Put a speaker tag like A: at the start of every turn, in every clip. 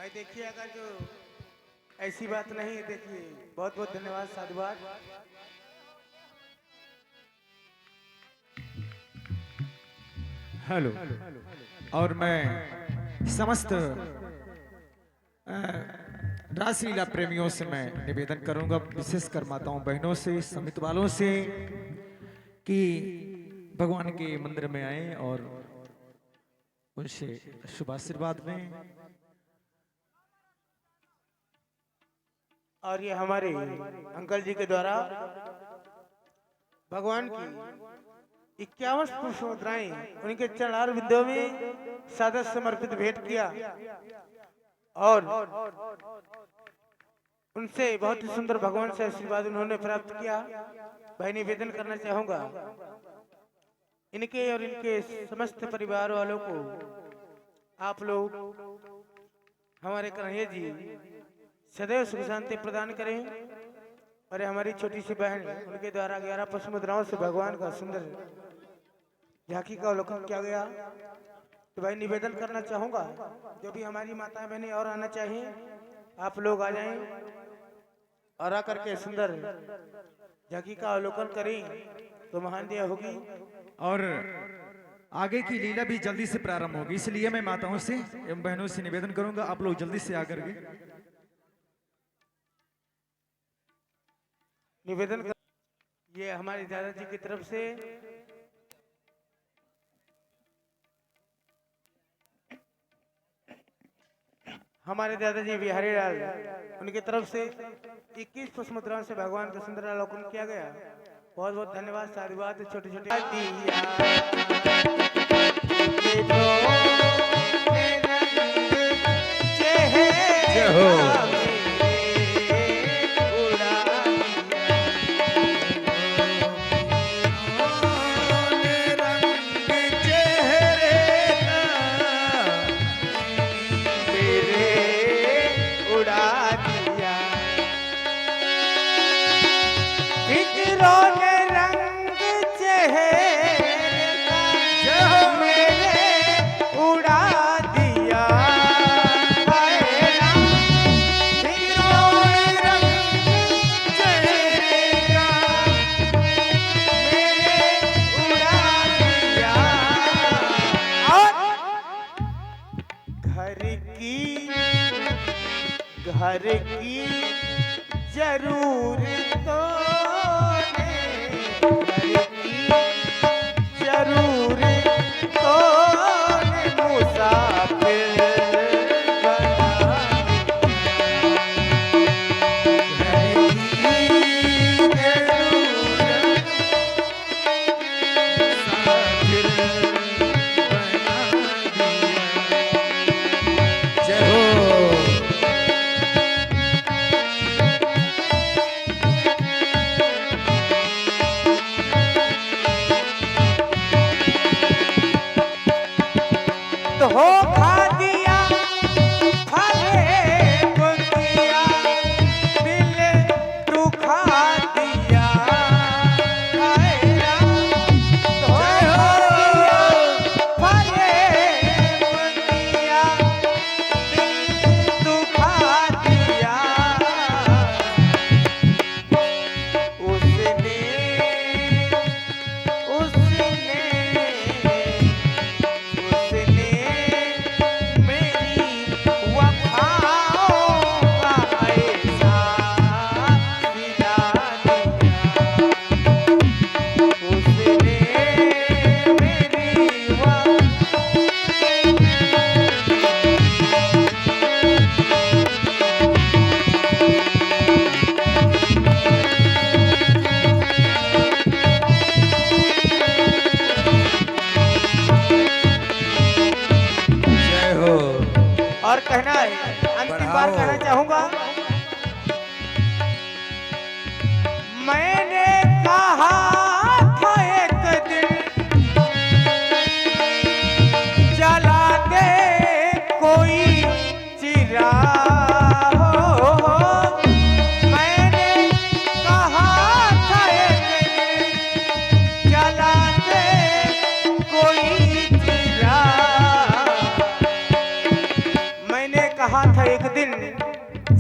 A: भाई देखिए, अगर जो ऐसी बात नहीं है, देखिए बहुत बहुत धन्यवाद, साधुवाद।
B: हेलो। और मैं समस्त रासलीला प्रेमियों से मैं निवेदन करूंगा, विशेषकर माताओं बहनों से, समित वालों से, कि भगवान के मंदिर में आए और उनसे शुभ आशीर्वाद में।
A: और ये हमारे अंकल जी के द्वारा भगवान की 51 पुष्प मुद्राएं उनके चरणार विद्यों में सादर समर्पित भेंट किया और उनसे बहुत ही सुंदर भगवान से आशीर्वाद उन्होंने प्राप्त किया। भाई निवेदन करना चाहूंगा इनके और इनके समस्त परिवार वालों को, आप लोग हमारे कन्हैया जी सदैव सुख शांति प्रदान करें। और हमारी छोटी सी बहन, उनके द्वारा 11 पुष्प मुद्राओं से भगवान का सुंदर झांकी का अवलोकन किया गया। तो भाई निवेदन करना चाहूंगा, जो भी हमारी माता बहनें और आना चाहिए, आप लोग आ जाएं और आकर के सुंदर झांकी का अवलोकन करें तो महान दया होगी।
B: और आगे की लीला भी जल्दी से प्रारंभ होगी, इसलिए मैं माताओं से एवं बहनों से निवेदन करूंगा, आप लोग जल्दी से आकर के
A: निवेदन कर। ये हमारे दादाजी की तरफ से हमारे दादाजी बिहारी लाल, उनकी तरफ से 21 पुष्प मुद्राओं से भगवान का सुंदर अवलोकन किया गया। बहुत बहुत धन्यवाद, साधुवाद। छोटे छोटे
B: जय हो।
A: घर की जरूरतों ने, घर की जरूरतों ने मुसाफिर बना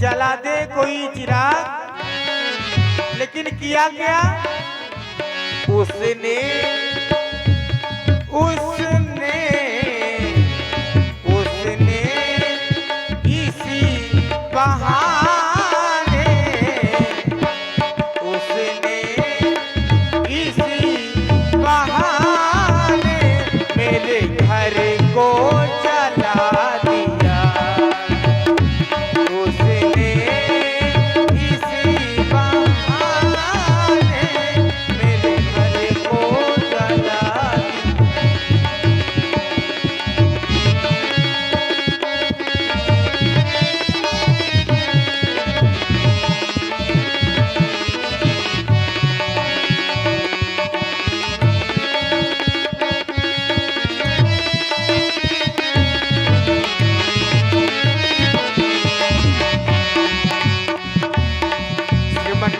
A: जला दे कोई चिराग, लेकिन किया क्या उसने उसने उसने इसी बहाने उसने इसी बहाने मेरे घर को जला दिया। उसने इसी बहाने मेरे घर को जला दिया।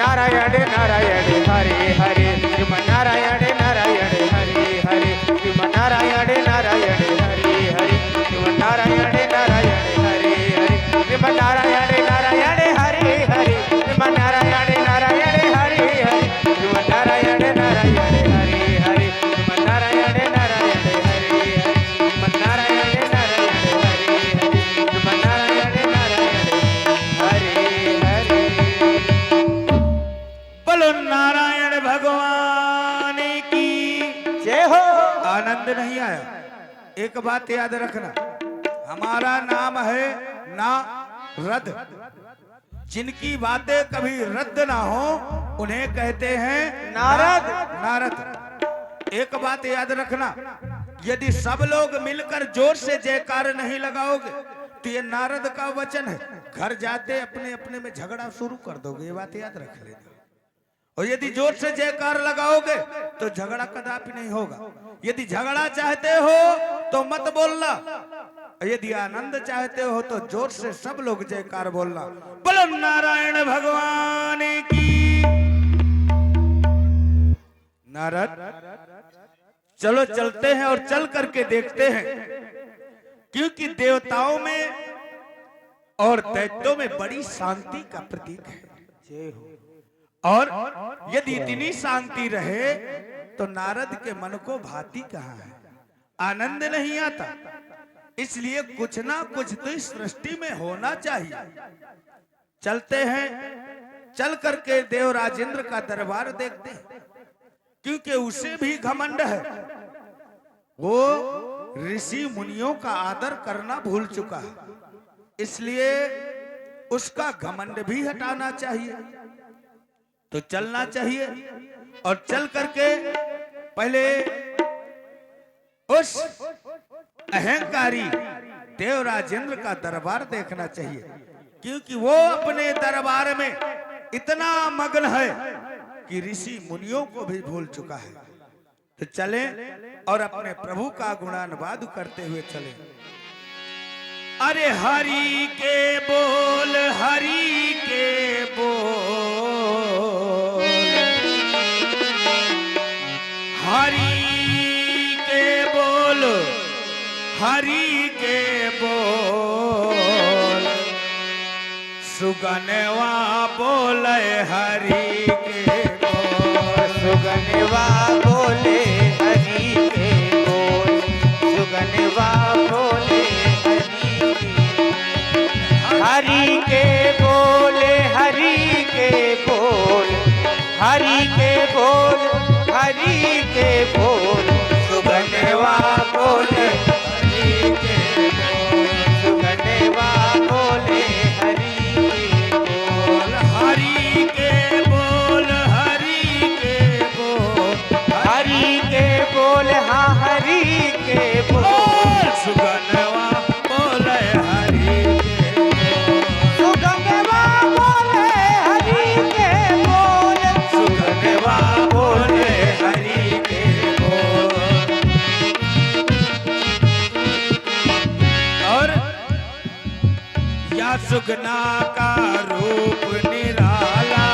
A: नारायण नारायण हरे हरे श्रीमन नारायण नारायण हरे हरे श्रीमन नारायण नारायण हरे हरे श्रीमन नारायण नारायण हरे हरे श्रीमन नारायण नारायण हरे हरे श्रीमन नारायण नारायण हरे हरे श्रीमन नारायण नारायण हरे हरे श्रीमन नारायण नारायण हरे हरे श्रीमन नारायण नारायण हरे हरे श्रीमन नारायण नारायण हरे हरे।
C: बोलो नारायण भगवान की
A: जय हो।
C: आनंद नहीं आया? एक बात याद रखना, हमारा नाम है नारद। जिनकी बातें कभी रद्द ना हो उन्हें कहते हैं
A: नारद।
C: नारद। एक बात याद रखना, यदि सब लोग मिलकर जोर से जयकार नहीं लगाओगे तो ये नारद का वचन है, घर जाते अपने अपने में झगड़ा शुरू कर दोगे। ये बात याद रख लेना। और यदि जोर से जयकार लगाओगे तो झगड़ा कदापि नहीं होगा। यदि झगड़ा चाहते हो तो मत बोलना, और यदि आनंद चाहते हो तो जोर से सब लोग जयकार बोलना। बोलो नारायण भगवान की। नारद, चलो चलते हैं और चल करके देखते हैं, क्योंकि देवताओं में और दैत्यों में बड़ी शांति का प्रतीक है।
A: जय हो।
C: और यदि इतनी शांति रहे तो नारद के मन को भाती कहाँ है, आनंद नहीं आता। इसलिए कुछ ना कुछ तो इस सृष्टि में होना चाहिए। चलते हैं, चल करके देव राजेंद्र का दरबार देखते हैं, क्योंकि उसे भी घमंड है। वो ऋषि मुनियों का आदर करना भूल चुका है, इसलिए उसका घमंड भी हटाना चाहिए। तो चलना चाहिए और चल करके पहले उस अहंकारी देव राजेंद्र का दरबार देखना चाहिए, क्योंकि वो अपने दरबार में इतना मग्न है कि ऋषि मुनियों को भी भूल चुका है। तो चलें और अपने प्रभु का गुणानुवाद करते हुए चलें। अरे हरि के बोल, हरि के बोल, हरि के बोल, हरि के बोल, सुगनवा बोले हरि के बोल,
A: सुगनवा बोले हरि के बोल, सुगनवा बोले हरि के बोले, हरि के बोल, हरि के बोल, हरि के बोल, सुगनवा बोले हरि के बोल, सुगनवा बोले हरि के बोल,
C: हरि के बोल, हरि के बोल,
A: हरि के बोल, हाँ हरि के बोल,
C: सुगनवा बोले हरि के बोल,
A: सुगनवा बोले हरि के बोल,
C: सुगनवा बोले हरि के बोल। और या सुगना का रूप निराला,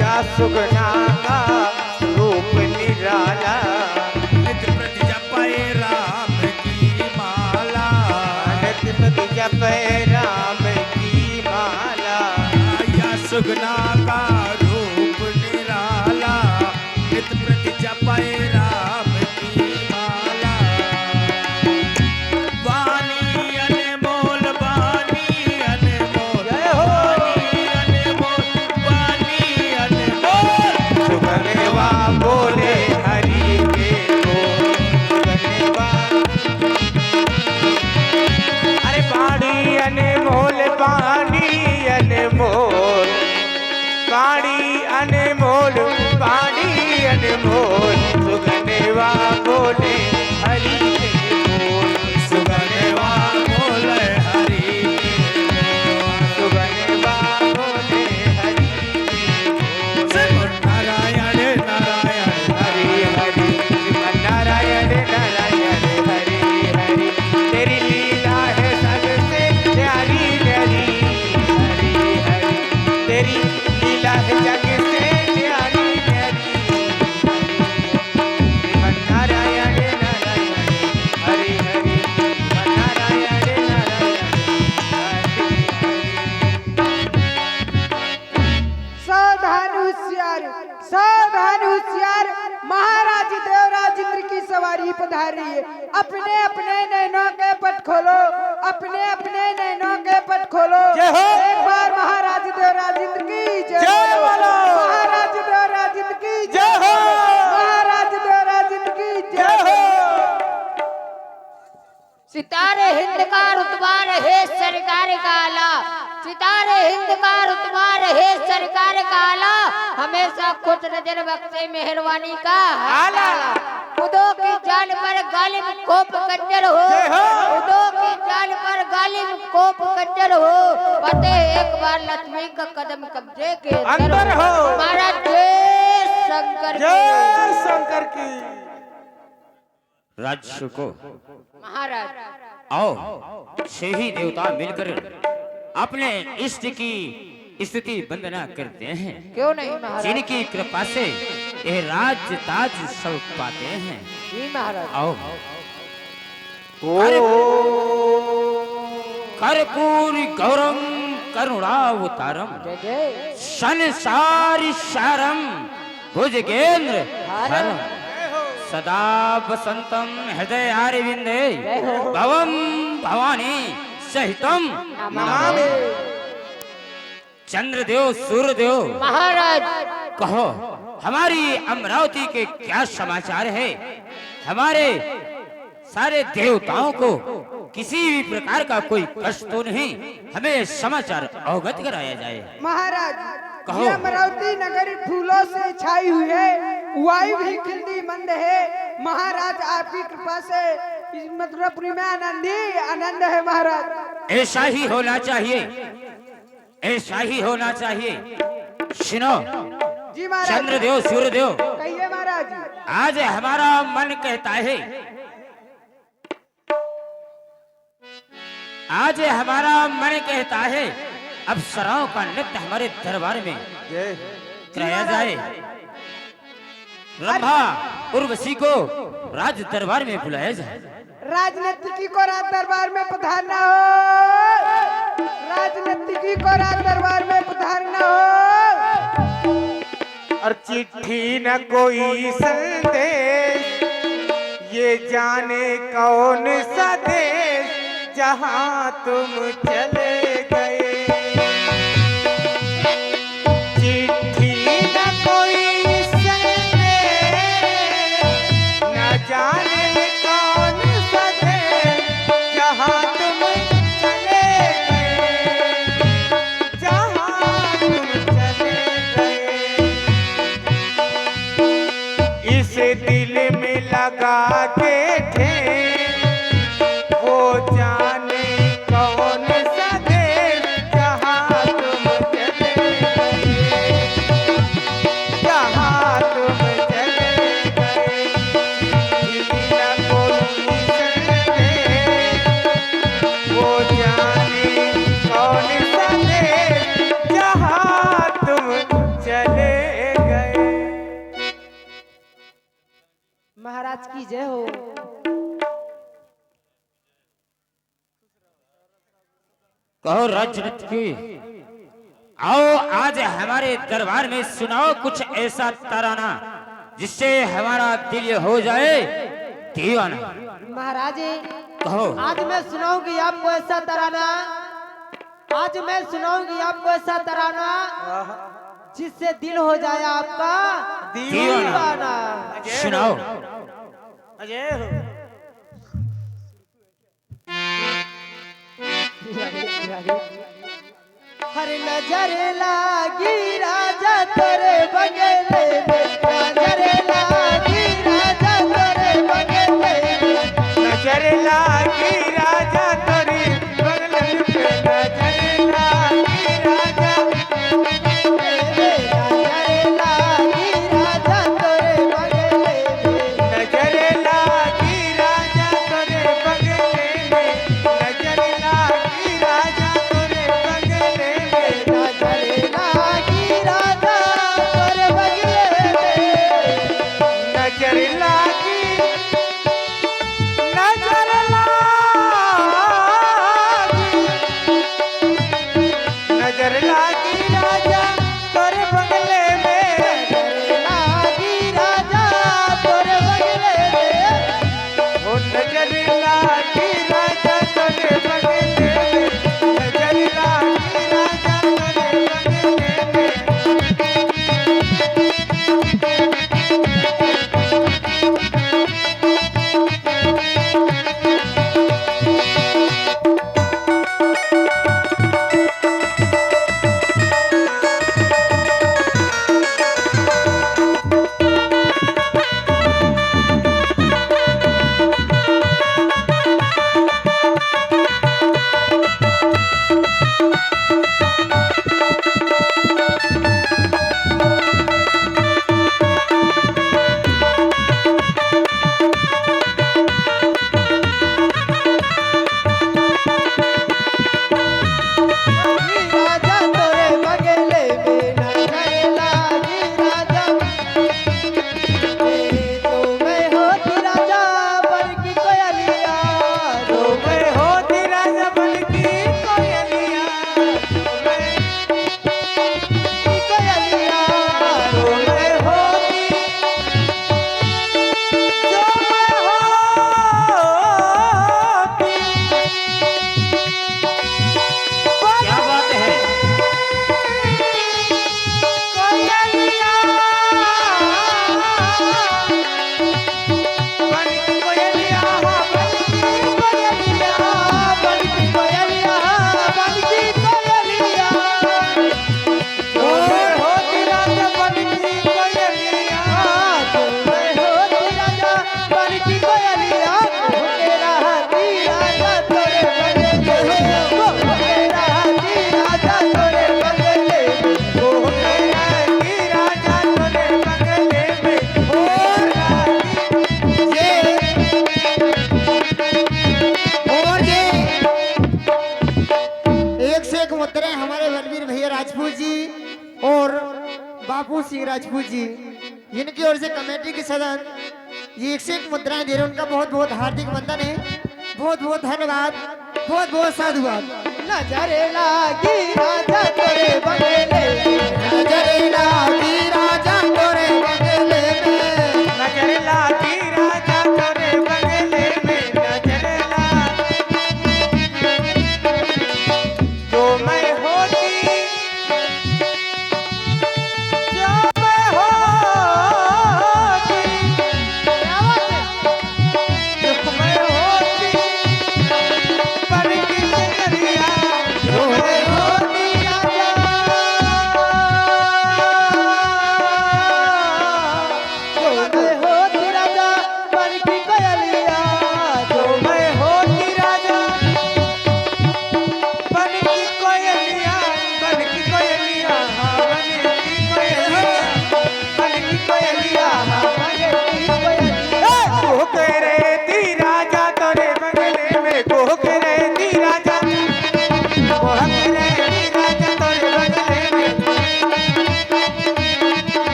A: या सुगना का रूप निराला,
C: नित प्रति जपै राम की माला,
A: नित प्रति जपै राम की माला,
C: सुगना का रूप निराला, नित प्रति जपै राम की माला। वाणी अनमोल, वाणी अनमोल, वाणी अनमोल, वाणी अनमोल। सुगनवा बोले हरि के बोल, सुगनवा।
A: अरे पानी अनमोल, पानी अनमोल, पानी अनमोल, पानी अनमोल, सुगनवा बोले हरि के बोल,
C: सुगनवा बोले हरि के बोल,
A: सुगनवा बोले हरि के बोल।
C: श्रीमन नारायण नारायण
A: हरि हरि श्रीमन नारायण नारायण हरि हरि, तेरी लीला है सबसे प्यारी प्यारी, हरि हरि तेरी लीला है जग से प्यारी प्यारी, श्रीमन नारायण नारायण हरि हरि, श्रीमन नारायण नारायण
D: सावधान होशियार, सावधान होशियार, महाराज देवराज इंद्र की सवारी पधार रही है। अपने अपने नैनों के पट खोलो, अपने अपने नैनों के पट खोलो।
A: जय हो।
D: एक बार महाराज देवराज इंद्र की
A: जय बोलो।
D: महाराज देवराज इंद्र की
A: जय हो।
D: महाराज देवराज इंद्र की
A: जय हो।
E: सितारे हिंद का रुतबा रहे सरकार का आला, सितारे हिंद का रुतबा रहे सरकार का आला, हमेशा खुश नजर बख्शे मेहरबानी का
A: आला।
E: खुदों की जान पर गालिब कोप कंजर हो,
A: जय हो।
E: खुदों की जान पर गालिब कोप कंजर हो, फतेह एक बार लक्ष्मी का कदम कब्जे के
A: अंदर हो।
E: महाराज जय शंकर
A: जय
E: की।
A: शंकर की।
F: राज्य को
E: महाराज
F: आओ से ही देवता मिलकर अपने इष्ट की स्तुति वंदना करते हैं,
E: क्यों नहीं महाराज?
F: जिनकी कृपा से ये राज्य ताज सब पाते हैं।
E: जी महाराज।
F: आओ कर्पूर गौरम करुणावतारम,
E: जय जय
F: संसार सारम भुजगेंद्र हरम, सदा वसंतम हृदय अरविंदे भवम भवानी सहितम नमामि। चंद्रदेव सूर्यदेव
E: महाराज
F: कहो हमारी अमरावती के क्या समाचार है? हमारे सारे देवताओं को किसी भी प्रकार का कोई कष्ट तो नहीं, हमें समाचार अवगत कराया जाए।
D: महाराज
F: कहो।
D: ये अमरावती नगर फूलों से छाई हुई है, वायु भी खिलती मंद है। महाराज आपकी कृपा से इस मथुरापुरी में आनंद ही आनंद है। महाराज
F: ऐसा ही होना चाहिए, ऐसा ही होना चाहिए। सुनो
D: जी महाराज,
F: चंद्रदेव सूर्यदेव,
D: कहिए महाराज।
F: आज हमारा मन कहता है, आज हमारा मन कहता है अप्सराओं का नृत्य हमारे दरबार में कराया जाए। रंभा उर्वशी को राज दरबार में बुलाया जाए।
D: राजनीतिकी को राज दरबार में पधारना हो, राजनीतिकी को राज दरबार में पधारना हो।
A: और चिट्ठी न कोई संदेश, ये जाने कौन सा देश जहां तुम चले गए। चिट्ठी न कोई संदेश, न जाने कौन सा देश जहां तुम चले गए, जहां तुम चले गए। इसे दिल में लगा के वो जाने कौन सा देश जहां तुम चले गए, जहां तुम चले गए। किसी न कोई संदेश, वो जाने कौन सा देश जहां तुम चले गए।
D: महाराज की जय हो।
F: कहो राजनीति की आओ आज हमारे दरबार में सुनाओ कुछ ऐसा तराना जिससे हमारा दिल हो जाए दीवाना।
D: महाराज
F: कहो।
D: आज मैं सुनाऊंगी आपको ऐसा तराना, आज मैं सुनाऊंगी आपको ऐसा तराना जिससे दिल हो जाए आपका दीवाना।
F: सुनाओ।
A: अजय हो।
D: हर नजर लागी राजा तेरे बगले में, नजर लागी राजा तेरे बगले में,
A: नजर लागी राजा तेरे बगले पे, नजर लागी राजा,
D: नजर लागी राजा तेरे बगले में,
A: नजर लागी राजा तेरे बगले में, नजर लागी राजा तेरे बगले में,
D: नजर लागी राजा तेरे बगले में,
A: नजर लागी, नजर लागी, नजर लागी राजा तेरे बगले में,
D: लागी राजा तेरे बगले में,
A: ओ नजर लागी राजा तेरे बगले में, नजर लागी राजा तेरे बगले में।
D: राजा तेरे बगले में, नजर लागी राजा, तो मैं होती राजा बन की कोयलिया, तो
A: मैं होती राजा बन की कोयलिया, मैं
D: की कोयलिया,
A: तो मैं होती, जो मैं होती,
F: क्या बात है।
A: कोयलिया, बन की कोयलिया, बन की कोयलिया,
D: बन की कोयलिया, बन की कोयलिया,
A: जो मैं होती राजा बन की कोयलिया,
D: तो मैं होती राजा बन की कोयलिया, तेरा हाथी राजा तेरे बगले में, तेरा हाथी राजा तेरे बगले में,
A: ओ मेरा की राजा तेरे बगले में, ओ
G: और ये एक से एक मुद्राएं हमारे बलवीर भैया राजपूत जी और बापू सिंह राजपूत जी, इनकी ओर से कमेटी के सदस्य ये एक से एक मुद्राएं दे रहे हैं। उनका बहुत बहुत हार्दिक वंदन है, बहुत बहुत धन्यवाद, बहुत बहुत साधुवाद।
D: नजर लागी राजा तेरे बगले में,
G: नजर लागी राजा तोरे बगले में,
A: नजर लागी राजा तेरे बगले में, नजर लागी, जो मैं होती, जो मैं होती, जो मैं होती, बन की कोयलिया, जो मैं होती राजा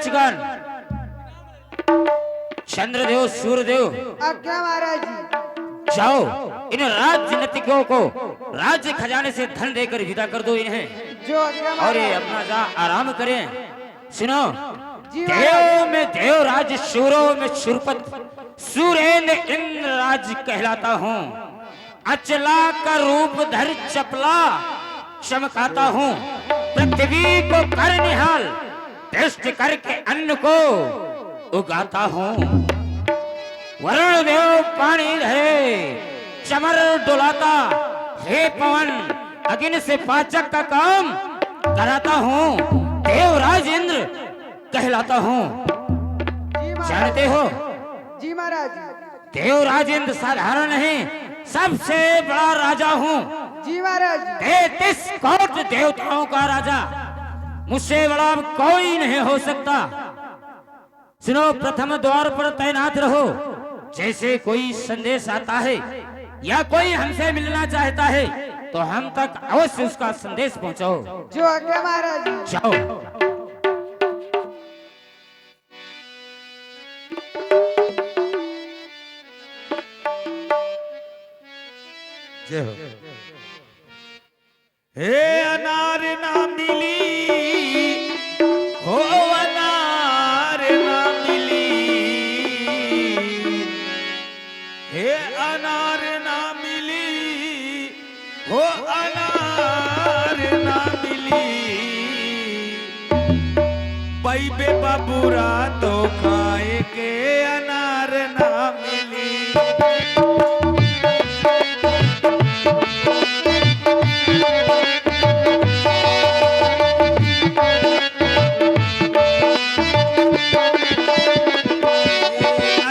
F: राजगण, चंद्रदेव, सूर्यदेव,
D: आज्ञा महाराज जी।
F: जाओ इन राजनीतिज्ञों को राज्य खजाने से धन देकर विदा कर दो इन्हें,
D: जो आज्ञा
F: और ये
D: महाराज।
F: अपना जा आराम करें। सुनो,
D: जी
F: देव में देवराज, शूरों में शूरपत, सुरेंद्र इंद्रराज कहलाता हूँ। अचला का रूप धर चपला चमकाता हूँ। पृथ्वी को कर निहाल, दृष्टि करके अन्न को उगाता हूँ। वरुण देव पानी धरे, चमर डुलाता, हे पवन अग्नि से पाचक का काम कराता हूँ। देवराज इंद्र कहलाता हूँ।
D: जी महाराज।
F: जानते हो,
D: जी महाराज।
F: देवराज इंद्र साधारण नहीं, सबसे बड़ा राजा हूँ।
D: जी महाराज।
F: 33 कोटि देवताओं का राजा, मुझसे बड़ा कोई नहीं हो सकता। सुनो, प्रथम द्वार पर तैनात रहो। जैसे कोई संदेश आता है या कोई हमसे मिलना चाहता है तो हम तक अवश्य उसका संदेश पहुंचाओ।
D: जो आज्ञा महाराज।
F: जाओ।
C: जय हो। हे अनार ना मिली, हो अनार ना मिली, हे अनार ना मिली, हो अनार ना मिली, पैबे बाबूरा तो खाए के अनार ना मिली।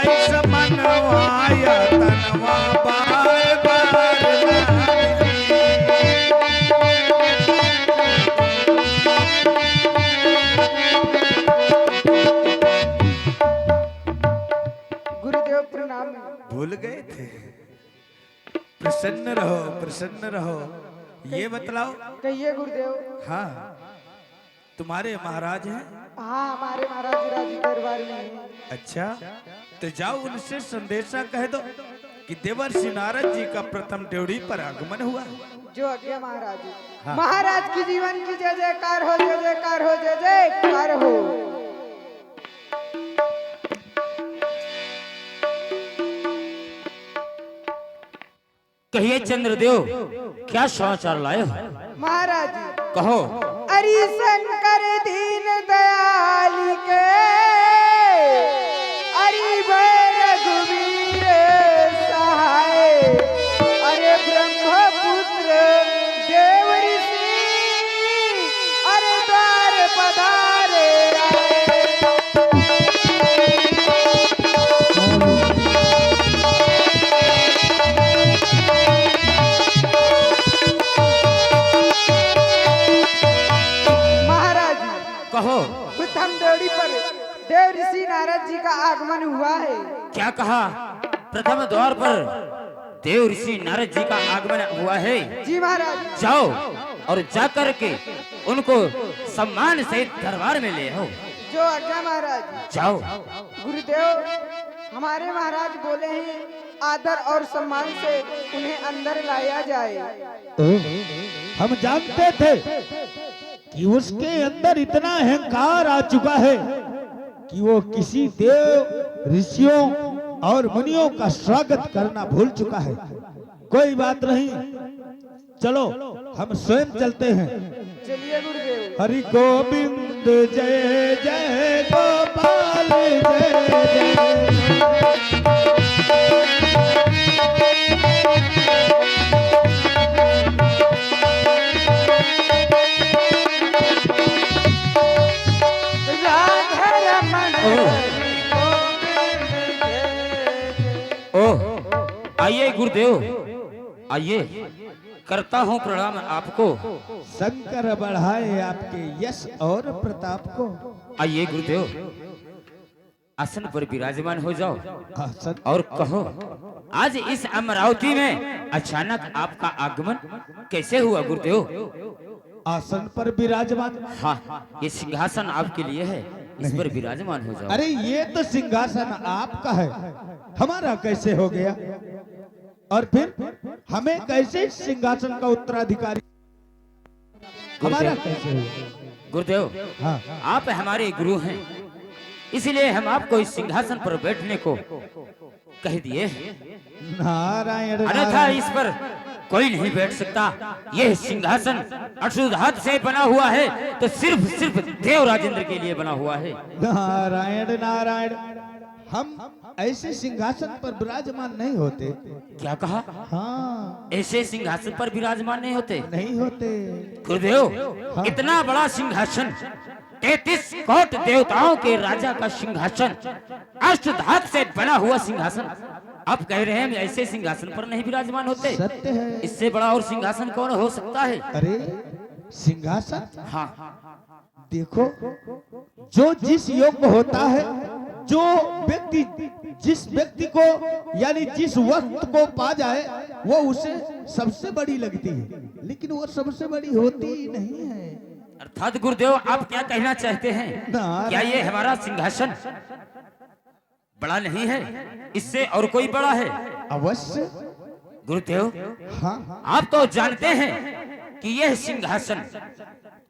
C: ऐसा मनवाया तनवा बार बार ना
D: गुरुदेव प्रणाम।
C: भूल गए थे। प्रसन्न रहो, प्रसन्न रहो। ये बतलाओ,
D: कहिए गुरुदेव।
C: हाँ तुम्हारे महाराज हैं?
D: हाँ, हमारे महाराज राज दरबार में हैं।
C: अच्छा, तो जाओ उनसे संदेशा कह दो कि देवर्षि नारद जी का प्रथम ड्योढ़ी पर आगमन हुआ।
D: जो आज्ञा महाराज।
C: हाँ।
D: महाराज की जीवन की जय जयकार हो, जय जयकार हो, जय जयकार हो।
F: कहिए चंद्रदेव, क्या समाचार लाए हो?
D: महाराज।
F: कहो।
D: अरि शंकर दीन दयाल के, अरि भय रघुवीर सहाय, अरे ब्रह्मपुत्र देव ऋषि, अरे द्वार पधारे आए। महाराज।
F: कहो।
D: प्रथम ड्योढ़ी पर देव ऋषि नारद जी का आगमन हुआ है।
F: क्या कहा? प्रथम द्वार पर देव ऋषि नारद जी का आगमन हुआ है।
D: जी महाराज।
F: जाओ और जाकर के उनको सम्मान से दरबार में ले आओ।
D: जो आज्ञा महाराज।
F: जाओ।
D: गुरुदेव, हमारे महाराज बोले हैं आदर और सम्मान से उन्हें अंदर लाया जाए।
H: हम जानते थे कि उसके अंदर इतना अहंकार आ चुका है कि वो किसी देव, ऋषियों और मुनियों का स्वागत करना भूल चुका है। कोई बात नहीं, चलो हम स्वयं चलते हैं।
D: चलिए गुरुदेव।
H: हरि गोविंद जय जय गोपाल जय जय।
D: राधा रमण
F: ओह, आइए गुरुदेव, आइए। करता हूँ प्रणाम आपको।
H: शंकर बढ़ाए आपके यश और प्रताप को।
F: आइए गुरुदेव, आसन पर विराजमान हो जाओ
H: आसन।
F: और कहो, आज इस अमरावती में अचानक आपका आगमन कैसे हुआ गुरुदेव?
H: आसन पर विराजमान।
F: हाँ, ये सिंहासन आपके लिए है। इस पर विराजमान हो जाओ।
H: अरे ये तो सिंहासन आपका है, हमारा कैसे हो गया? और फिर हमें कैसे सिंहासन का उत्तराधिकारी हमारा कैसे हुआ?
F: गुरुदेव,
H: हाँ
F: आप हमारे गुरु हैं, इसलिए हम आपको इस सिंहासन पर बैठने को कह दिए हैं।
H: नारायण
F: अन्यथा
H: नारायण
F: इस पर कोई नहीं बैठ सकता। यह सिंहासन अशुद्ध हाथ से बना हुआ है, तो सिर्फ देव राजेंद्र के लिए बना हुआ है।
H: नारायण नारायण, हम ऐसे सिंहासन पर विराजमान नहीं होते।
F: क्या कहा?
H: हाँ
F: ऐसे सिंहासन पर विराजमान नहीं होते?
H: नहीं होते।
F: गुरुदेव, इतना बड़ा सिंहासन, 33 कोट देवताओं के राजा का सिंहासन, अष्टधातु से बना हुआ सिंहासन, आप कह रहे हैं हम ऐसे सिंहासन पर नहीं विराजमान होते?
H: सत्य है।
F: इससे बड़ा और सिंहासन कौन हो सकता है?
H: अरे सिंहासन,
F: हाँ,
H: देखो जो जिस योग्य होता है, जो व्यक्ति जिस व्यक्ति को यानी जिस वक्त को पा जाए वो उसे सबसे बड़ी लगती है, लेकिन वो सबसे बड़ी होती ही नहीं है।
F: अर्थात गुरुदेव, आप क्या कहना चाहते हैं?
H: नारायण।
F: क्या ये हमारा सिंहासन बड़ा नहीं है, इससे और कोई बड़ा है?
H: अवश्य।
F: गुरुदेव,
H: हाँ
F: आप तो जानते हैं कि यह सिंहासन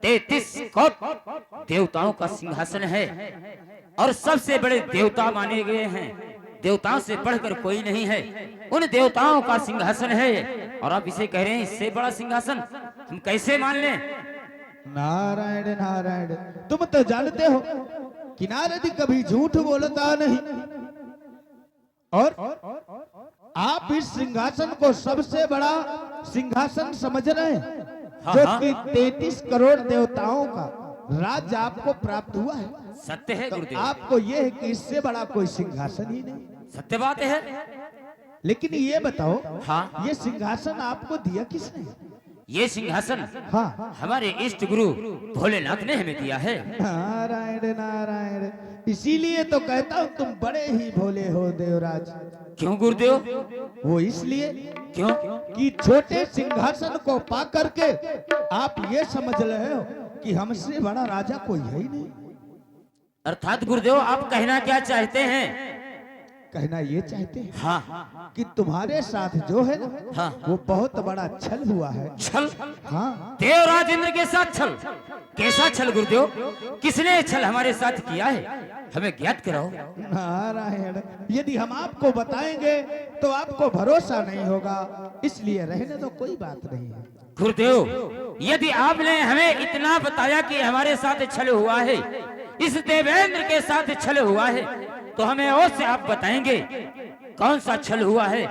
F: 33 कोट देवताओं का सिंहासन है और सबसे बड़े देवता माने गए हैं। देवताओं से बढ़कर कोई नहीं है, उन देवताओं का सिंहासन है, और आप इसे कह रहे हैं इससे बड़ा सिंहासन, हम कैसे मान लें?
H: नारायण नारायण, तुम तो जानते हो कि नारद कभी झूठ बोलता नहीं, और आप इस सिंहासन को सबसे बड़ा सिंहासन समझ रहे हैं, जो कि 33 करोड़ देवताओं का राज्य आपको प्राप्त हुआ है।
F: सत्य है
H: तो
F: गुरुदेव,
H: आपको यह है कि इससे बड़ा कोई सिंहासन ही नहीं।
F: सत्य बात है।
H: लेकिन ये बताओ,
F: हाँ।
H: ये सिंहासन आपको दिया किसने?
F: ये सिंहासन
H: हाँ
F: हमारे इष्ट गुरु भोलेनाथ ने हमें दिया है।
H: नारायण नारायण, इसीलिए तो कहता हूँ तुम बड़े ही भोले हो देवराज।
F: क्यों गुरुदेव?
H: वो इसलिए
F: क्यों?
H: कि छोटे सिंहासन को पा करके आप ये समझ रहे हो कि हमसे बड़ा राजा कोई है ही नहीं।
F: अर्थात गुरुदेव, आप कहना क्या चाहते हैं?
H: कहना ये चाहते हैं
F: हाँ,
H: कि तुम्हारे साथ जो है ना,
F: हाँ।
H: वो बहुत बड़ा छल हुआ है।
F: छल?
H: हाँ
F: देव राजेंद्र के साथ छल? कैसा छल गुरुदेव? किसने छल हमारे साथ किया है? हमें ज्ञात कराओ।
H: नारायण, यदि हम आपको बताएंगे तो आपको भरोसा नहीं होगा, इसलिए रहने दो, कोई बात नहीं है।
F: गुरुदेव, यदि आपने हमें इतना बताया कि हमारे साथ छल हुआ है, इस देवेंद्र के साथ छल हुआ है, तो हमें और से आप बताएंगे कौन सा छल हुआ है,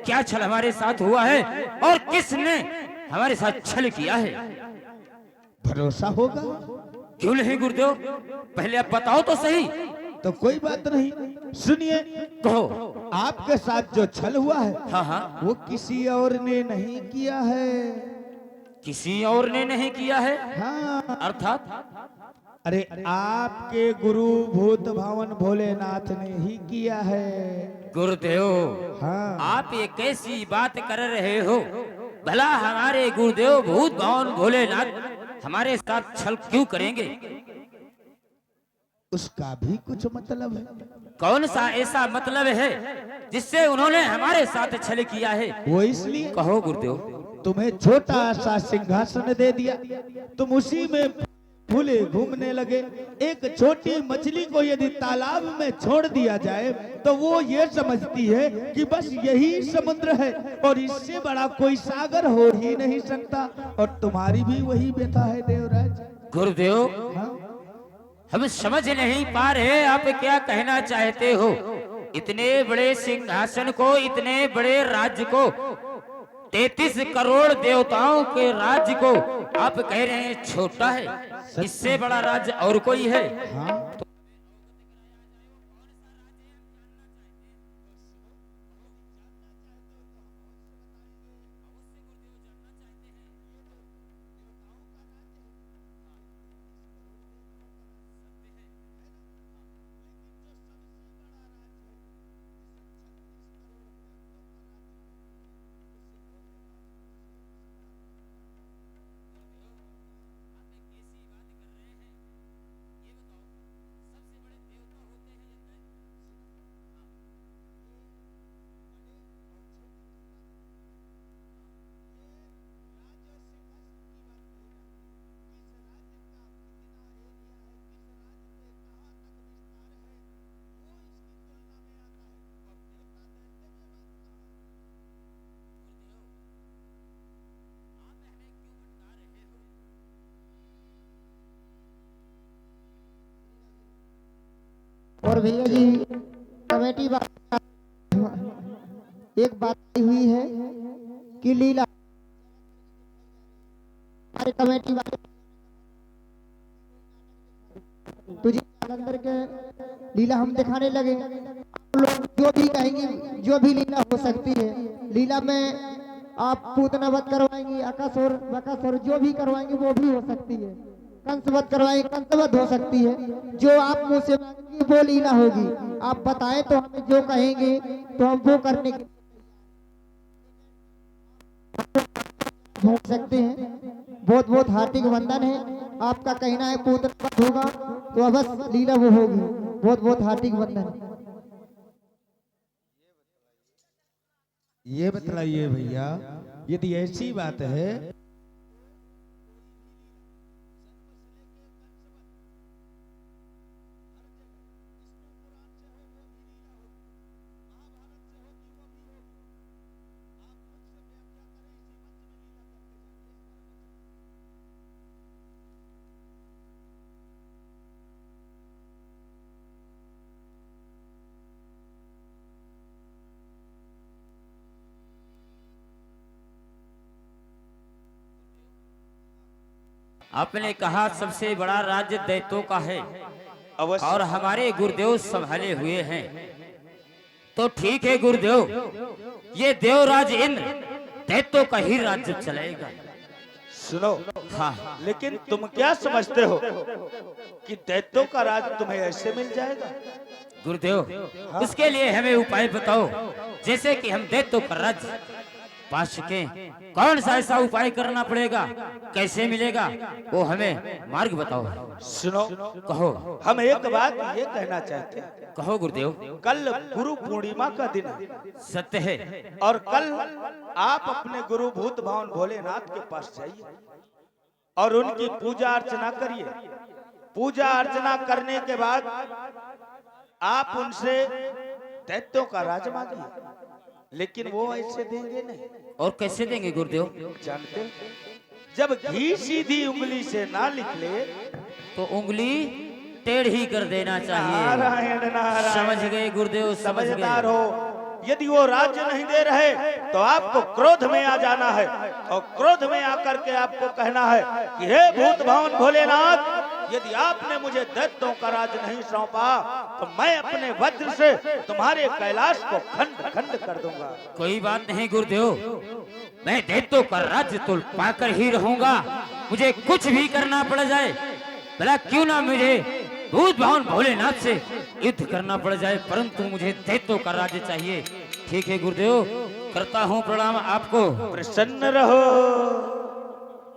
F: क्या छल हमारे साथ हुआ है, और किसने हमारे साथ छल किया है?
H: भरोसा होगा
F: क्यों नहीं गुरुदेव, पहले आप बताओ तो सही।
H: तो कोई बात नहीं, सुनिए।
F: कहो।
H: आपके साथ जो छल हुआ है,
F: हाँ हाँ,
H: वो किसी और ने नहीं किया है।
F: किसी और ने नहीं किया है?
H: हाँ,
F: अर्थात?
H: अरे आपके गुरु भूत भावन भोलेनाथ ने ही किया है।
F: गुरुदेव,
H: हाँ
F: आप ये कैसी बात कर रहे हो? भला हमारे गुरुदेव भूत भावन भोलेनाथ हमारे साथ छल क्यों करेंगे?
H: उसका भी कुछ मतलब है।
F: कौन सा ऐसा मतलब है जिससे उन्होंने हमारे साथ छल किया है?
H: वो इसलिए
F: कहो गुरुदेव।
H: तुम्हें छोटा सा सिंहासन दे दिया, तुम उसी में फूले घूमने लगे। एक छोटी मछली को यदि तालाब में छोड़ दिया जाए तो वो ये समझती है कि बस यही समुद्र है और इससे बड़ा कोई सागर हो ही नहीं सकता। और तुम्हारी भी वही व्यथा है देवराज।
F: गुरुदेव,
H: हाँ?
F: हम समझ नहीं पा रहे आप क्या कहना चाहते हो। इतने बड़े सिंहासन को, इतने बड़े राज्य को, 33 करोड़ देवताओं के राज्य को आप कह रहे हैं छोटा है? इससे बड़ा राज्य और कोई है?
H: हाँ?
G: और भैया जी कमेटी एक बात हुई है कि लीला हमारे कमेटी वाले तुझे अंदर के लीला हम दिखाने लगे। आप लोग जो भी कहेंगे, जो भी लीला हो सकती है, लीला में आप पूतना वध करवाएंगे, आकाशोर बकासुर जो भी करवाएंगे वो भी हो सकती है, कंसवध करवाएंगे कंसवध हो सकती है। जो आप मुंह से मांगेंगे वो लीला होगी। आप बताएं तो हमें जो कहेंगे तो हम वो करने के हो सकते हैं। बहुत बहुत हार्दिक वंदन है। आपका कहना है पूतना वध होगा तो अवश्य लीला वो होगी। बहुत बहुत हार्दिक वंदन।
H: ये बतलाइए भैया, यदि ऐसी बात है
F: आपने कहा सबसे बड़ा राज्य दैत्यों का है
C: अवश्य।
F: और हमारे गुरुदेव संभाले हुए हैं। तो ठीक है गुरुदेव, ये देवराज इंद्र दैत्यों का ही राज्य चलाएगा।
C: सुनो,
F: हाँ,
C: लेकिन तुम क्या समझते हो कि दैत्यों का राज तुम्हें ऐसे मिल जाएगा?
F: गुरुदेव उसके लिए हमें उपाय बताओ, जैसे कि हम दैत्यों का राज्य पा सके। कौन सा ऐसा उपाय करना पड़ेगा, कैसे मिलेगा, वो हमें मार्ग बताओ।
C: सुनो,
F: कहो।
C: हम एक बात ये कहना चाहते हैं।
F: कहो गुरुदेव।
C: कल गुरु पूर्णिमा का दिन है।
F: सत्य है।
C: और कल आप अपने गुरु भूत भवन भोलेनाथ के पास जाइए और उनकी पूजा अर्चना करिए। पूजा अर्चना करने के बाद आप उनसे दैत्यों का राज मांगिए, लेकिन वो ऐसे देंगे नहीं।
F: और कैसे देंगे गुरुदेव?
C: जानते हो, जब घी सीधी उंगली से ना निकले
F: तो उंगली टेढ़ी कर देना चाहिए।
C: नारायण नारायण।
F: समझ गए गुरुदेव, समझ
C: समझदार
F: गए।
C: हो। यदि वो राज्य नहीं दे रहे तो आपको क्रोध में आ जाना है और क्रोध में आकर के आपको कहना है कि हे भूत भवन भोलेनाथ, यदि आपने मुझे दैत्यों का राज नहीं सौंपा तो मैं अपने वज्र से तुम्हारे कैलाश को खंड खंड कर दूंगा।
F: कोई बात नहीं गुरुदेव, मैं दैत्यों का राज्य तो पाकर ही रहूंगा। मुझे कुछ भी करना पड़ जाए, भला क्यों ना मुझे भूत भवन भोलेनाथ से युद्ध करना पड़ जाए, परंतु मुझे दैत्यों का राज्य चाहिए। ठीक है गुरुदेव, करता हूँ प्रणाम आपको।
C: प्रसन्न रहो।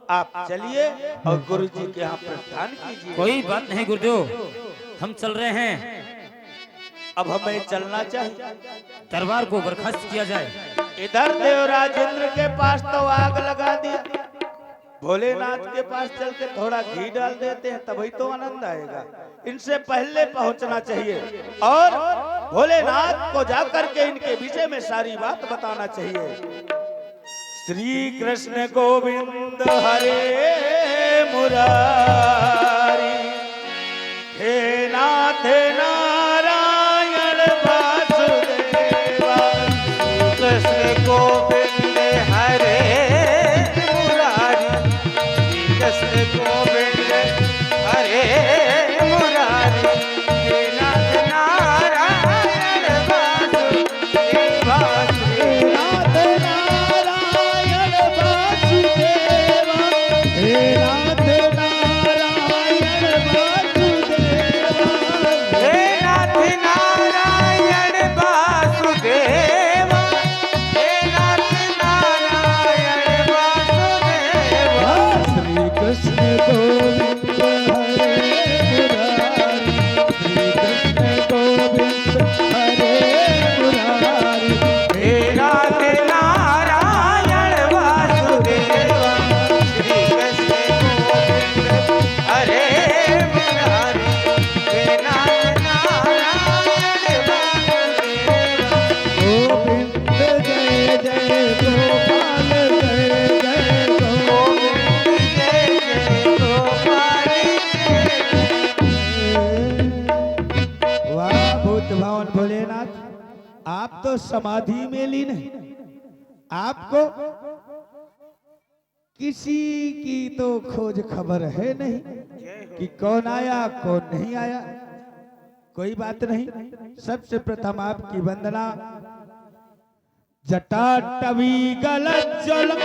C: आप चलिए और गुरु जी के यहाँ प्रस्थान कीजिए।
F: कोई बात नहीं गुरुदेव, हम चल रहे हैं।
C: अब हमें चलना चाहिए।
F: दरबार को बर्खास्त किया जाए।
C: इधर देवराज इंद्र के पास तो आग लगा दिया, भोलेनाथ के पास चल के थोड़ा घी डाल देते हैं, तभी तो आनंद आएगा। इनसे पहले पहुंचना चाहिए और भोलेनाथ को जाकर के इनके विषय में सारी बात बताना चाहिए। श्री कृष्ण गोविंद हरे मुरारी, हे नाथ नारायण वासुदेवा। कृष्ण गोविंद हरे मुरारी, कृष्ण गोविंद हरे मुरारी, हे नाथ नारायण वासुदेवा।
H: हे नाथ नारायण वासुदेवा, हे नाथ नारायण वासुदेवा,
C: हे
H: आप तो समाधि में लीन हैं। आपको किसी की तो खोज खबर है नहीं कि कौन आया कौन नहीं आया। कोई बात नहीं, सबसे प्रथम आपकी वंदना। जटाटवी गलत जल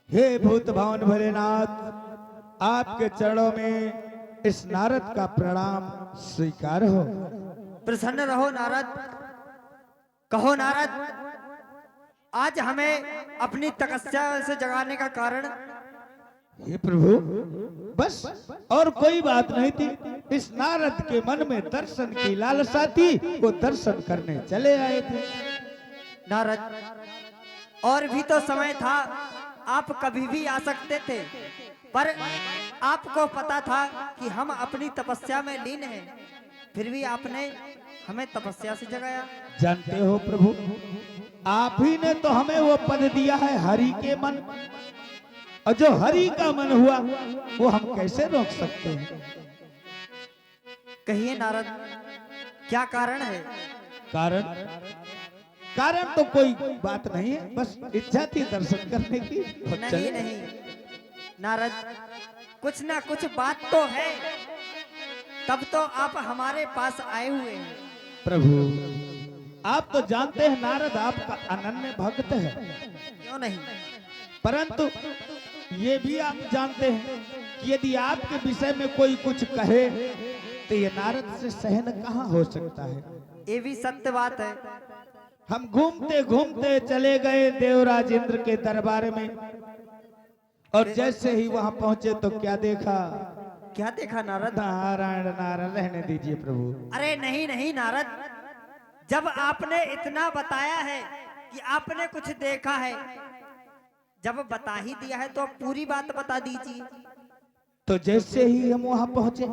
H: हे भूत भवन भोलेनाथ, आपके चरणों में इस नारद का प्रणाम स्वीकार हो।
G: प्रसन्न रहो नारद। कहो नारद, आज हमें अपनी तपस्या से जगाने का कारण।
H: हे प्रभु, बस और कोई बात नहीं थी। इस नारद के मन में दर्शन की लालसा थी, वो दर्शन करने चले आए थे।
G: नारद, और भी तो समय था, आप कभी भी आ सकते थे, पर आपको पता था कि हम अपनी तपस्या में लीन हैं, फिर भी आपने हमें तपस्या से जगाया।
H: जानते हो प्रभु, आप ही ने तो हमें वो पद दिया है हरि के मन, और जो हरि का मन हुआ वो हम कैसे रोक सकते हैं।
G: कहिए नारद, क्या कारण है?
H: कारण तो कोई बात नहीं है, बस इच्छा थी दर्शन करने की।
G: नहीं नहीं नारद, कुछ ना कुछ बात तो है, तब तो आप हमारे पास आए हुए हैं।
H: प्रभु, आप तो जानते हैं नारद आपका अनन्य भक्त है।
G: क्यों नहीं?
H: परंतु ये भी आप जानते हैं कि यदि आपके विषय में कोई कुछ कहे तो ये नारद से सहन कहाँ हो सकता है।
G: ये भी सत्य बात है।
H: हम घूमते घूमते चले गए देवराज इंद्र के दरबार में, और जैसे ही वहां पहुंचे तो क्या देखा?
G: क्या देखा नारद?
H: नारायण नारायण, रहने दीजिए प्रभु।
G: अरे नहीं नहीं नारद, जब आपने इतना बताया है कि आपने कुछ देखा है, जब बता ही दिया है तो पूरी बात बता दीजिए।
H: तो जैसे ही हम वहां पहुंचे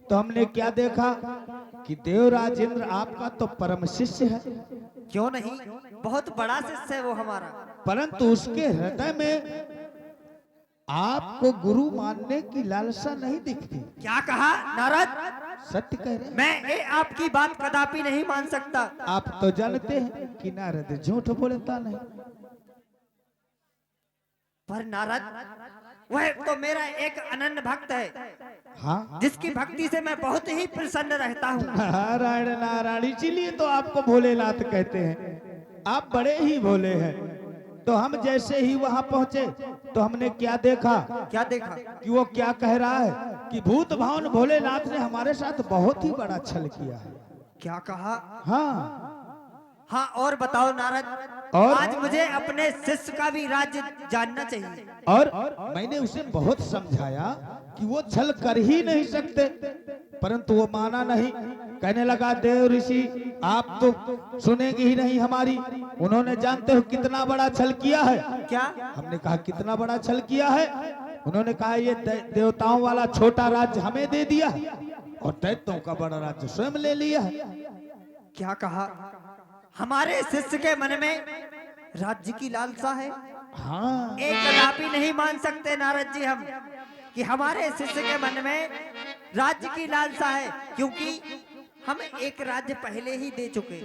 H: तो हमने क्या देखा कि देवराज इंद्र आपका तो परम शिष्य है।
G: क्यों नहीं, बहुत बड़ा शिष्य है वो हमारा।
H: परंतु उसके हृदय में आपको गुरु मानने की लालसा नहीं दिखती।
G: क्या कहा नारद?
H: सत्य कह रहे हैं।
G: मैं ये आपकी बात कदापि नहीं मान सकता।
H: आप तो जानते हैं कि नारद झूठ बोलता नहीं।
G: पर नारद, वह तो मेरा एक अनन्य भक्त है,
H: हाँ,
G: जिसकी भक्ति से मैं बहुत ही प्रसन्न रहता हूँ।
H: नारायण नारायण, इसीलिए तो आपको भोलेनाथ कहते हैं। आप बड़े ही भोले हैं। तो हम जैसे ही वहां पहुंचे तो हमने क्या देखा?
G: क्या देखा?
H: कि वो क्या कह रहा है कि भूत भावन भोलेनाथ ने हमारे साथ बहुत ही बड़ा छल किया है।
G: क्या कहा?
H: हाँ
G: हाँ, और बताओ नारद।
H: और?
G: आज मुझे अपने शिष्य का भी राज्य जानना चाहिए।
H: और मैंने उसे बहुत समझाया कि वो छल कर ही नहीं सकते, परंतु वो माना नहीं। कहने लगा, देव ऋषि आप तो सुनेंगे ही नहीं हमारी। उन्होंने जानते हो कितना बड़ा छल किया है।
G: क्या?
H: हमने कहा कितना बड़ा छल किया है? उन्होंने कहा ये देवताओं वाला छोटा राज्य हमें दे दिया और दैत्यों का बड़ा राज्य स्वयं ले लिया है।
G: क्या कहा? हमारे शिष्य के मन में राज्य की लालसा है।
H: हाँ,
G: एक कदापि नहीं मान सकते नारद जी हम कि हमारे शिष्य के मन में राज्य की लालसा है, क्योंकि हम एक राज्य पहले ही दे चुके।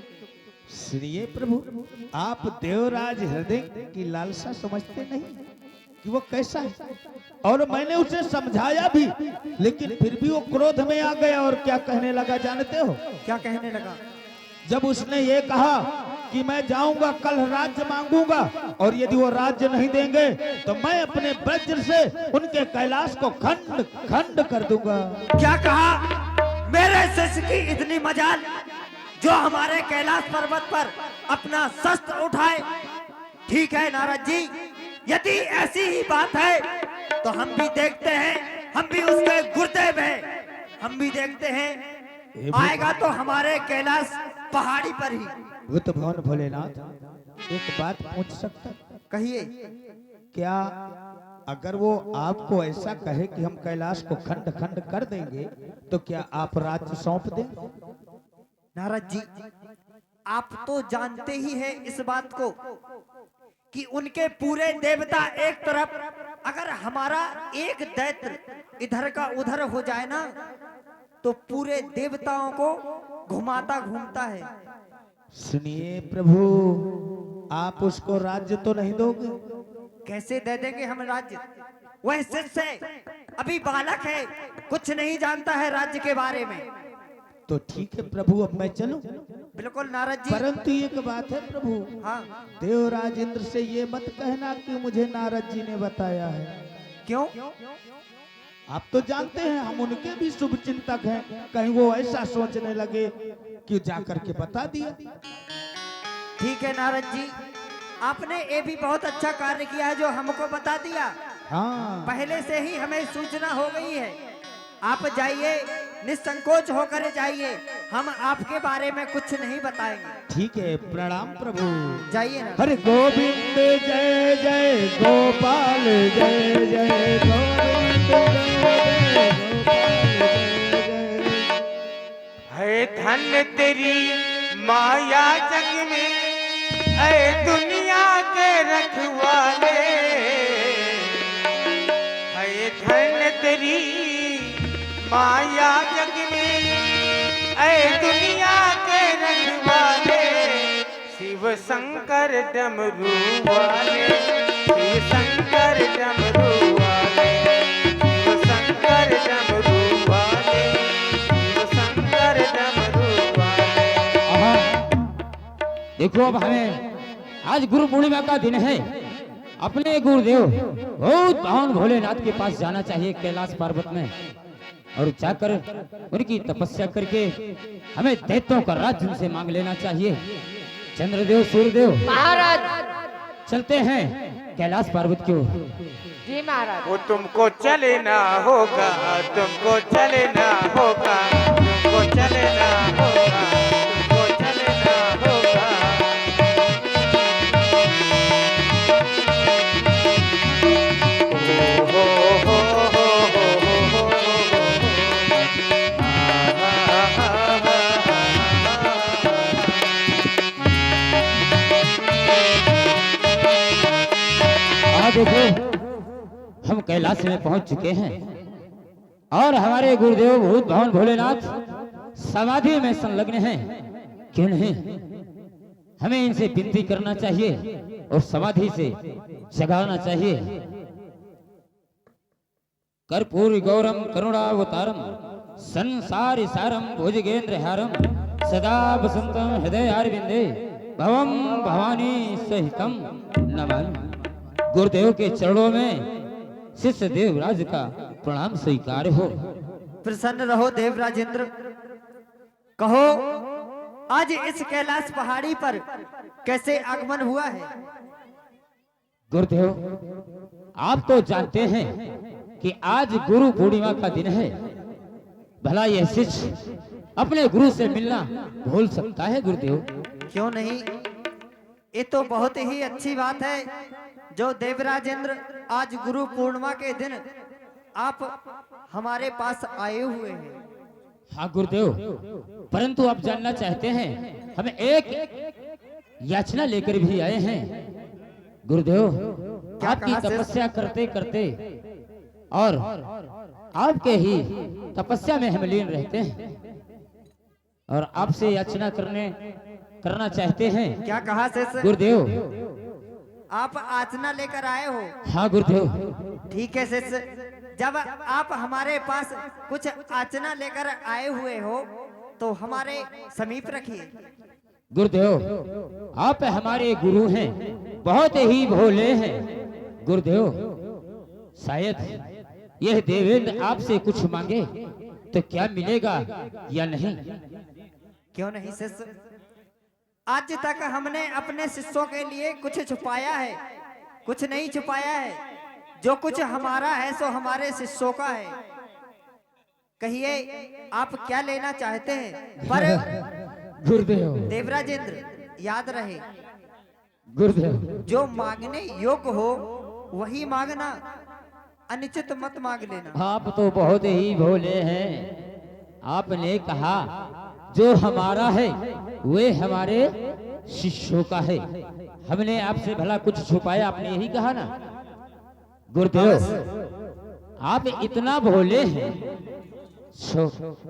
H: सुनिए प्रभु, आप देवराज हृदय की लालसा समझते नहीं कि वो कैसा है। और मैंने उसे समझाया भी, लेकिन फिर भी वो क्रोध में आ गया और क्या कहने लगा जानते हो?
G: क्या कहने लगा?
H: जब उसने ये कहा कि मैं जाऊंगा कल राज्य मांगूंगा, और यदि वो राज्य नहीं देंगे तो मैं अपने वज्र से उनके कैलाश को खंड खंड कर दूंगा।
G: क्या कहा? मेरे शिष्य की इतनी मजाल जो हमारे कैलाश पर्वत पर अपना शस्त्र उठाए। ठीक है नारद जी, यदि ऐसी ही बात है तो हम भी देखते हैं, हम भी उसके गुरुदेव हैं, हम भी देखते हैं आएगा तो हमारे कैलाश पहाड़ी पर ही।
H: भूत भवन भोलेनाथ, एक बात पूछ सकता?
G: कहिए।
H: क्या अगर वो आपको ऐसा कहे कि हम कैलाश को खंड खंड कर देंगे तो क्या आप राज्य सौंप देंगे?
G: नारद जी, आप तो जानते ही हैं इस बात को कि उनके पूरे देवता एक तरफ, अगर हमारा एक दैत्य इधर का उधर हो जाए ना तो पूरे देवताओं को घुमाता घूमता है।
H: सुनिए प्रभु, आप उसको राज्य तो नहीं दोगे?
G: कैसे दे देंगे हम राज्य? वह शिष्य है, अभी बालक है, कुछ नहीं जानता है राज्य के बारे में।
H: तो ठीक है प्रभु, अब मैं चलूं?
G: बिल्कुल नारद जी।
H: परंतु एक बात है प्रभु,
G: हाँ।
H: देवराज इंद्र से ये मत कहना कि मुझे नारद जी ने बताया है।
G: क्यों?
H: आप तो जानते हैं हम उनके भी शुभ चिंतक हैं, कहीं वो ऐसा सोचने लगे कि जाकर के बता दिया।
G: ठीक है नारद जी, आपने ये भी बहुत अच्छा कार्य किया है जो हमको बता दिया।
H: हाँ,
G: पहले से ही हमें सूचना हो गई है। आप जाइए, निसंकोच होकर जाइए, हम आपके बारे में कुछ नहीं बताएंगे।
H: ठीक है, प्रणाम प्रभु।
G: जाइए ना।
H: हरे गोविंद जय जय गोपाल जय जय गोविंद जय जय गोपाल जय जय।
A: है धन तेरी माया जग में, ऐ दुनिया के रखवाले। है धन तेरी माया जग में, ऐ दुनिया के रखवाले। शिव शंकर डमरू वाले, शिव शंकर डमरू वाले, शिव शंकर डमरू वाले, शिव शंकर डमरू वाले।
F: देखो अब हमें आज गुरु पूर्णिमा का दिन है, अपने गुरुदेव बहुत भगवान भोलेनाथ के पास जाना चाहिए कैलाश पर्वत में, और जाकर उनकी तपस्या करके हमें दैत्यों का राज्य उनसे मांग लेना चाहिए। चंद्रदेव, सूर्यदेव,
E: महाराज।
F: चलते हैं कैलाश पर्वत की ओर।
E: जी महाराज।
A: वो तुमको चलना होगा, तुमको चलना होगा, तुमको चलना होगा, तुमको चलना होगा।
F: देखो हम कैलाश में पहुंच चुके हैं और हमारे गुरुदेव भूत भवन भोलेनाथ समाधि में संलग्न हैं। क्यों नहीं, हमें इनसे विनती करना चाहिए और समाधि से जगाना चाहिए। कर्पूर गौरम करुणावतारम संसार सारम भुजगेंद्र हारम सदा वसंतम हृदय अरविंदे भवम भवानी सहितम नमामि। गुरुदेव के चरणों में शिष्य देवराज का प्रणाम स्वीकार हो।
G: प्रसन्न रहो देवराजेंद्र। कहो आज इस कैलाश पहाड़ी पर कैसे आगमन हुआ है?
F: गुरुदेव, आप तो जानते हैं कि आज गुरु पूर्णिमा का दिन है। भला यह शिष्य अपने गुरु से मिलना भूल सकता है गुरुदेव?
G: क्यों नहीं, ये तो बहुत ही अच्छी बात है जो देवराजेंद्र आज गुरु पूर्णिमा के दिन आप हमारे पास आए हुए हैं।
F: हाँ गुरुदेव, परंतु आप जानना चाहते हैं, हम एक याचना लेकर भी आए हैं। गुरुदेव, आपकी तपस्या करते करते और आपके ही तपस्या में हम लीन रहते हैं और आपसे याचना करना चाहते हैं।
G: क्या कहा शेष?
F: गुरुदेव,
G: आप याचना लेकर आए हो?
F: हाँ गुरुदेव।
G: ठीक है शेष, जब आप हमारे पास कुछ याचना लेकर आए हुए हो तो हमारे समीप रखिए।
F: गुरुदेव, आप हमारे गुरु हैं, बहुत ही भोले हैं। गुरुदेव, शायद यह देवेंद्र आपसे कुछ मांगे तो क्या मिलेगा या नहीं?
G: क्यों नहीं शेष, आज तक हमने अपने शिष्यों के लिए कुछ छुपाया है? कुछ नहीं छुपाया है। जो कुछ हमारा है सो हमारे शिष्यों का है। कहिए आप क्या लेना चाहते हैं? पर
H: गुरुदेव,
G: देवराजेंद्र याद रहे,
H: गुरुदेव,
G: जो मांगने योग्य हो वही मांगना, अनुचित मत मांग लेना।
F: आप तो बहुत ही भोले हैं। आपने कहा जो हमारा है वे हमारे शिष्यों का है। हमने आपसे भला कुछ छुपाया? आपने यही कहा ना गुरुदेव। आप इतना भोले हैं,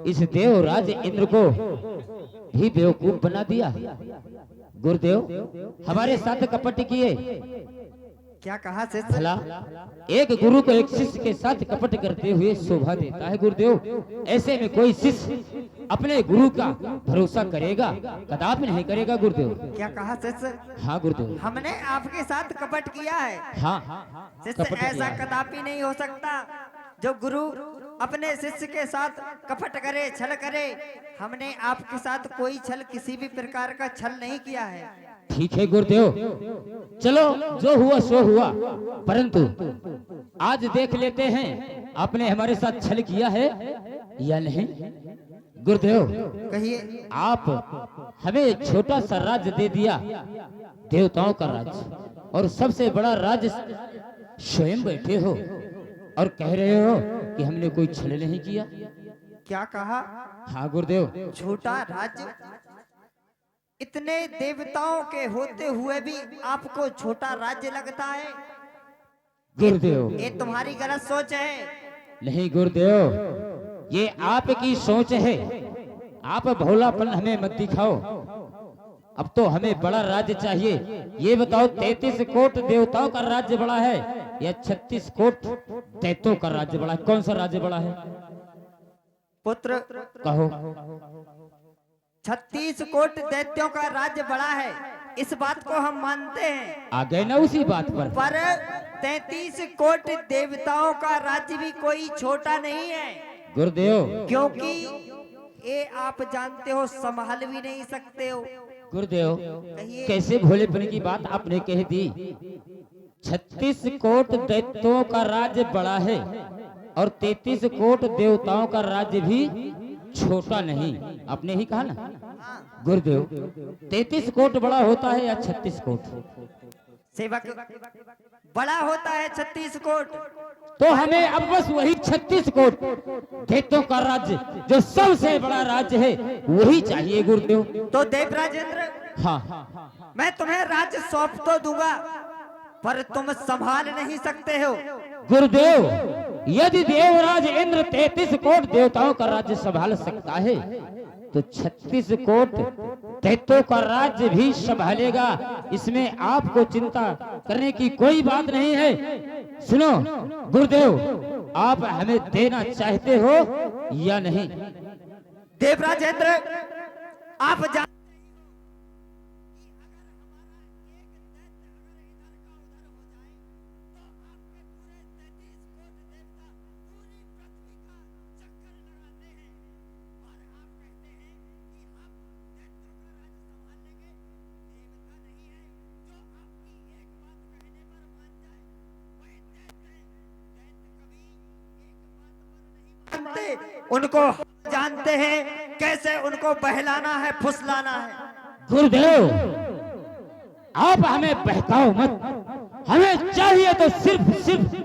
F: इस देवराज इंद्र को भी बेवकूफ बना दिया। गुरुदेव हमारे साथ कपट किए।
G: क्या कहा शिष्य?
F: भला एक गुरु को एक शिष्य के साथ कपट करते हुए शोभा देता है गुरुदेव? ऐसे में कोई शिष्य अपने गुरु का भरोसा करेगा? कदापि नहीं करेगा गुरुदेव।
G: क्या कहा शिष्य?
F: हाँ गुरुदेव।
G: हमने आपके साथ कपट किया है।
F: हाँ
G: शिष्य
F: कपट किया
G: ऐसा
F: है।
G: कदापि नहीं हो सकता जो गुरु अपने शिष्य के साथ कपट करे, छल करे। हमने आपके साथ कोई छल, किसी भी प्रकार का छल नहीं किया है।
F: ठीक है गुरुदेव, चलो जो हुआ सो हुआ, परंतु आज देख लेते हैं आपने हमारे साथ छल किया है या नहीं। गुरुदेव
G: कहिए।
F: आप हमें छोटा सा राज्य दे दिया, देवताओं का राज्य, और सबसे बड़ा राज्य स्वयं बैठे हो और कह रहे हो कि हमने कोई छल नहीं किया।
G: क्या कहा?
F: हाँ गुरुदेव।
G: छोटा राज्य? इतने देवताओं के होते हुए भी आपको छोटा राज्य लगता है?
F: गुरुदेव
G: ये तुम्हारी गलत सोच है।
F: नहीं गुरुदेव, ये आपकी सोच है। आप भोलापन हमें मत दिखाओ। अब तो हमें बड़ा राज्य चाहिए। ये बताओ 33 कोट देवताओं का राज्य बड़ा है या 36 कोट दैत्यों का राज्य बड़ा है? कौन सा राज्य बड़ा है
G: पुत्र?
F: कहो।
G: 36 कोट दैत्यों का राज्य बड़ा है, इस बात को हम मानते हैं।
F: आ गए ना उसी बात पर
G: 33 कोट देवताओं का राज्य भी कोई छोटा नहीं है
F: गुरुदेव।
G: क्योंकि ये आप जानते हो संभाल भी नहीं सकते हो।
F: गुरुदेव कैसे भोलेपन की बात आपने कह दी। 36 कोट दैत्यों का राज्य बड़ा है और 33 कोट देवताओं का राज्य भी छोटा नहीं, आपने ही कहा ना गुरुदेव। 33 कोट बड़ा होता है या 36 कोट?
G: सेवक, बड़ा होता है 36 कोट।
F: तो हमें अब बस वही 36 कोट दैत्यों का राज्य, जो सबसे बड़ा राज्य है, वही चाहिए गुरुदेव।
G: तो देवराजेंद्र,
F: हाँ
G: मैं तुम्हें राज्य सौंप तो दूंगा, पर तुम संभाल नहीं सकते हो।
F: गुरुदेव, यदि देवराज इंद्र 33 कोट देवताओं का राज्य संभाल सकता है तो 36 कोट दैत्यों का राज्य भी संभालेगा। इसमें आपको चिंता करने की कोई बात नहीं है। सुनो गुरुदेव, आप हमें देना चाहते हो या नहीं?
G: देवराजेंद्र, आप जान उनको जानते हैं कैसे उनको बहलाना है, फुसलाना है।
F: गुरुदेव, आप हमें बहकाओ मत। हमें चाहिए तो सिर्फ